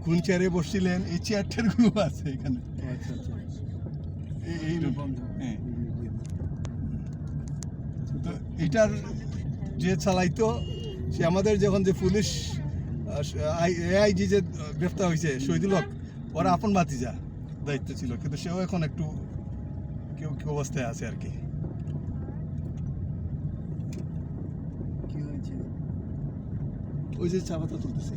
কোন চেয়ারে বসছিলেন এই চেয়ারটার গুলো আছে এখানে। আচ্ছা আচ্ছা এই বন্ধ। হ্যাঁ, তো এটার যে চালাইতো সে আমাদের যখন যে পুলিশ এআইজি যে গ্রেফতার হয়েছে শহীদুল হক, ওরা আপন ভাতিজা দায়িত্ব ছিল, কিন্তু সেও এখন একটু কেউ কি অবস্থায় আছে আর কি। কি হয়েছে? ওই যে চা পাতা তুলতেছে।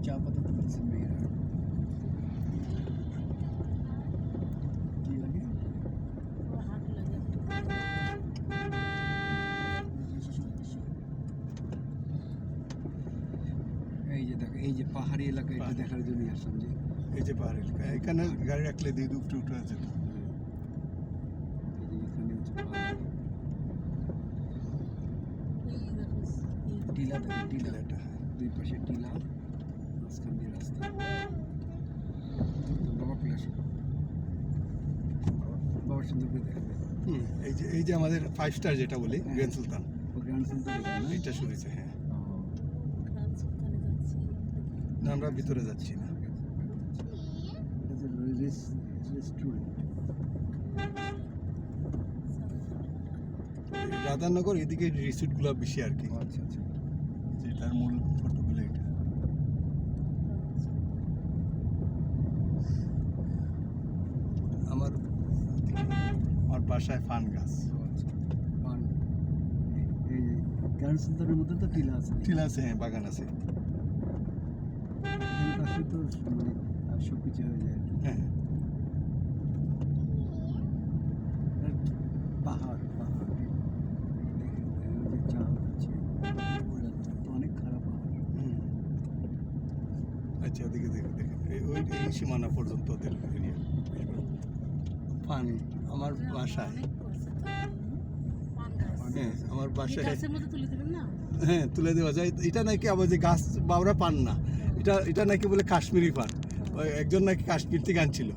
চা পাতা তুলতেছে মেয়েরা। কি লাগে? এই যে দেখো, এই যে পাহাড়ি এলাকা, এটা দেখার জন্য আসলাম যে এই যে পাহাড়ি এলাকা, এখানে গাড়ি রাখলে দিয়ে উঠে উঠে আছে। এই যে এখানে হচ্ছে পাহাড়। টিলা দেখো, টিলা। টিলাটা। দুই পাশে টিলা, মাঝখান দিয়ে রাস্তা। বাবা প্লাস বাবা সুন্দর করে দেখবে। এই যে আমাদের 5 স্টার যেটা বলি হ্যাঁ। গ্র্যান্ড সুলতান, ও গ্র্যান্ড সেন্টার না? এটা শুনেছে। হ্যাঁ, ও, না আমরা ভিতরে যাচ্ছি না। এটা হচ্ছে রেস্টুরেন্ট। রাধানগর এদিকে রিসোর্টগুলো বেশি আর কি, আচ্ছা আচ্ছা। যেটার মূল ফটোগুলো এটা। আমার বাসায় পান গাছ। আচ্ছা, পান। এই যে গ্র্যান্ড সেন্টারের মধ্যে তো টিলা আছে। টিলা আছে, হ্যাঁ, বাগান আছে। এর পাশে তো মানে সব কিছু হয়ে যায় আর কি। হ্যাঁ, আর পাহাড় পাহাড় দেখে ওই যে চা হচ্ছে, অনেক খারাপ পাহাড়। আচ্ছা, ওদিকে দেখে দেখেন ওই এই সীমানা পর্যন্ত ওদের এরিয়া। পান আমার বাসায়, হ্যাঁ, আমার বাসায়, হ্যাঁ, তুলে দেওয়া যায়। এটা নাকি আবার যে গাছ বাবরা পান না, এটা নাকি বলে কাশ্মীরি পান। ওই একজন নাকি কাশ্মীর থেকে আনছিল।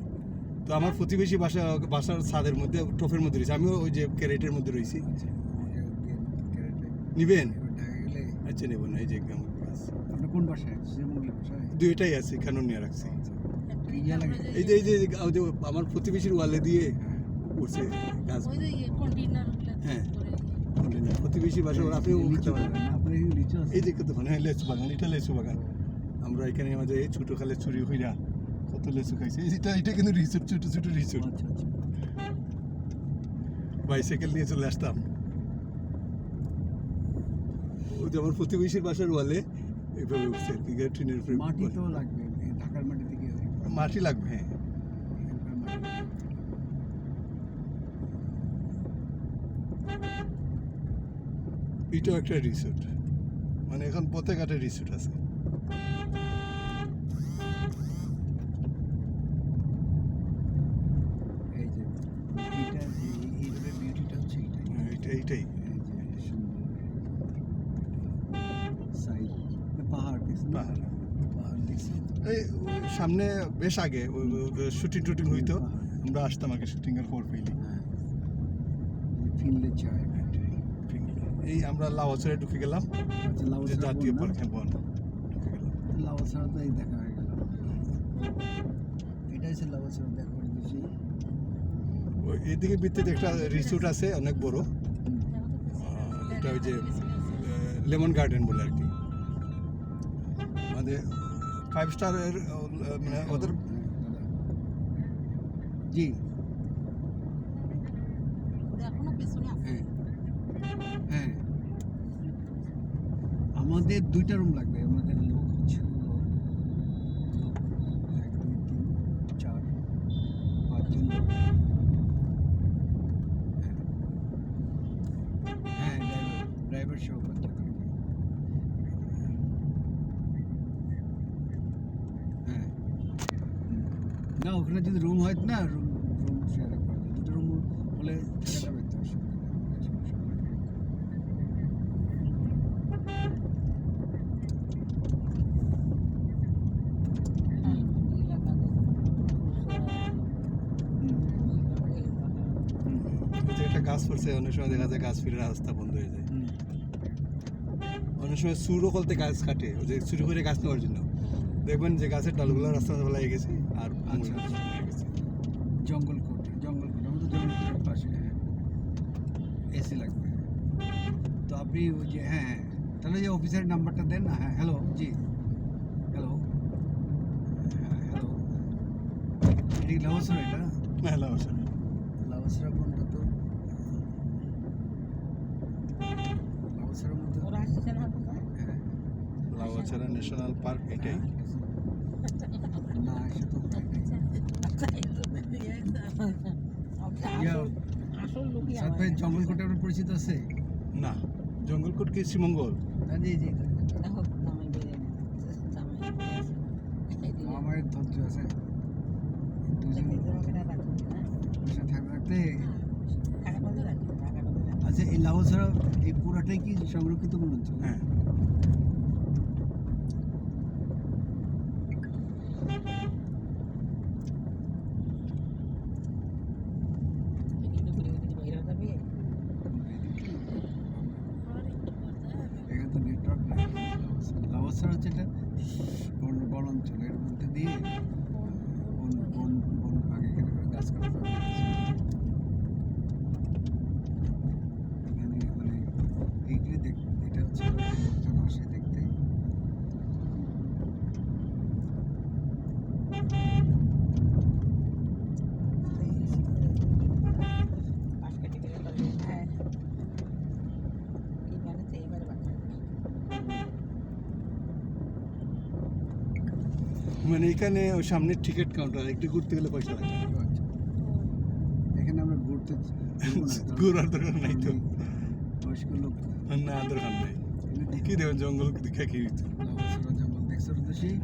তো আমার প্রতিবেশী বাসার ছাদের মধ্যে টপের মধ্যে রয়েছে, আমিও ওই যে ক্যারেটের মধ্যে রয়েছি। নিবেন? আচ্ছা, নেব না। এই যে আমার গাছ আপনার কোন বাসায়? শ্রীমঙ্গলের বাসায়? দুইটাই আছে, এখানেও নিয়ে রাখছি। ইয়া লাগে। এই যে আমার প্রতিবেশীর ওয়ালে দিয়ে করছে গাছ। হ্যাঁ, প্রতিবেশী বাসা ওরা, আপনিও খেতে পারেন। আপনার এই লিচু আছে? এই যে খেতে পারেন, হ্যাঁ, লেচু বাগান, এটা লেচু বাগান। আমরা এখানে আমাদের এই ছোটো খালে চুরি হইরা কত লেচু খাইছে। এটা কিন্তু রিসোর্ট, ছোটো ছোটো রিসোর্ট। আচ্ছা আচ্ছা। বাইসাইকেল নিয়ে চলে আসতাম। ওই যে আমার প্রতিবেশীর বাসার ওয়ালে এইভাবে উঠছে আর কি, ট্রেনের উপরে। মাটি তো লাগবে, এই ঢাকার মাটি থেকে মাটি লাগবে, হ্যাঁ। এখানকার মাটি। এটাও একটা রিসোর্ট, মানে এখন পথে ঘাটে রিসোর্ট আছে। এই যে এইটা, এই বিউটিটা হচ্ছে এইটাই। এইটাই এই যে সুন্দর সাইড পাহাড় দেখছেন? পাহাড়। পাহাড় দেখছেন? এই সামনে বেশ আগে শুটিং টুটিং হইতো, পাহাড়। আমরা আসতাম আগে শুটিং এর পর পেলি। হ্যাঁ, ফিনলে চায়। এই আমরা লাওয়াচরে ঢুকে গেলাম, আচ্ছা, লাউ যে জাতীয় পার্ক, হ্যাঁ, বন ঢুকে গেলাম। লাউ ছাড়া তো এই দেখা হয়ে গেল। এটাই হচ্ছে লাউ ছাড়া দেখা হয়ে গেছে। ওই এদিকে ভিতরে একটা রিসোর্ট আছে অনেক বড়, এটা ওই যে লেমন গার্ডেন বলে আর কি, মানে 5 স্টারের, মানে ওদের। জি, হ্যাঁ, হ্যাঁ, আমাদের 2টা রুম লাগবে। আমাদের লোক হচ্ছে হলো 1 2 3 4 5 জন লোক। হ্যাঁ, ড্রাইভার সহ 5 জন। হ্যাঁ, না ওখানে যদি রুম হয় না, রুম শেয়ার করা যায়। 2টা রুম হলে থাকা যাবে তো, অসুবিধা নেই। একটা গাছ পড়ছে, অনেক সময় দেখা যায় গাছ ফিরে রাস্তা বন্ধ হয়ে যায়। অনেক সময় চুরও করতে গাছ কাটে, ওই যে চুরি করে গাছ নেওয়ার জন্য দেখবেন যে গাছের ডালগুলো রাস্তা ফেলাই গেছে আর আচ্ছা, মূল আচ্ছা। হয়ে গেছে। জঙ্গলকোট আমাদের জঙ্গলকোটের পাশে, হ্যাঁ, এসি লাগবে। তো আপনি ওই যে, হ্যাঁ হ্যাঁ, তাহলে যে অফিসের নাম্বারটা দেন না। হ্যাঁ, হ্যালো, জি, হ্যালো, হ্যাঁ, হ্যালো, এটা কি লাউসরা? এটা হ্যাঁ, লাউসরা। লাউসরা কোনটা? তো লাউসরার মধ্যে, ওরা আসছে না কোথায়? হ্যাঁ, লাউয়াছড়া ন্যাশনাল পার্ক এটাই। না সে তো ইয়া, আসল লোকই সাত ভাই জঙ্গলকোটে আপনার পরিচিত আছে? না, জঙ্গলকোট কি শ্রীমঙ্গল? জি জি, দেখো জামাই বেড়ে না জামাই আমার ধৈর্য আছে। দুজন বসে থাকতে। আচ্ছা, এই লাউসরা এই পুরাটাই কি সংরক্ষিত বনাঞ্চল? হ্যাঁ, এখানে তো নেটওয়ার্ক নাই। লাউসরা হচ্ছে এটা বনাঞ্চল, এর মধ্যে দিয়ে বন বন বন আগে এখানে করে গাছ কাটা হয়। এখানে মানে এইগুলি এটা হচ্ছে লোকজন আসে দেখতে। মানে এখানে ওই সামনের টিকিট কাউন্টার, একটু ঘুরতে গেলে পয়সা লাগে। আচ্ছা, এখানে আমরা ঘুরতে যাবো না, কারণ ঘোরার দরকার নাই তো। বয়স্ক লোক না, দরকার নাই। এমনি কি দেবেন জঙ্গল দেখে কি হইতো? লাউসরা জঙ্গল দেখছো তো সেই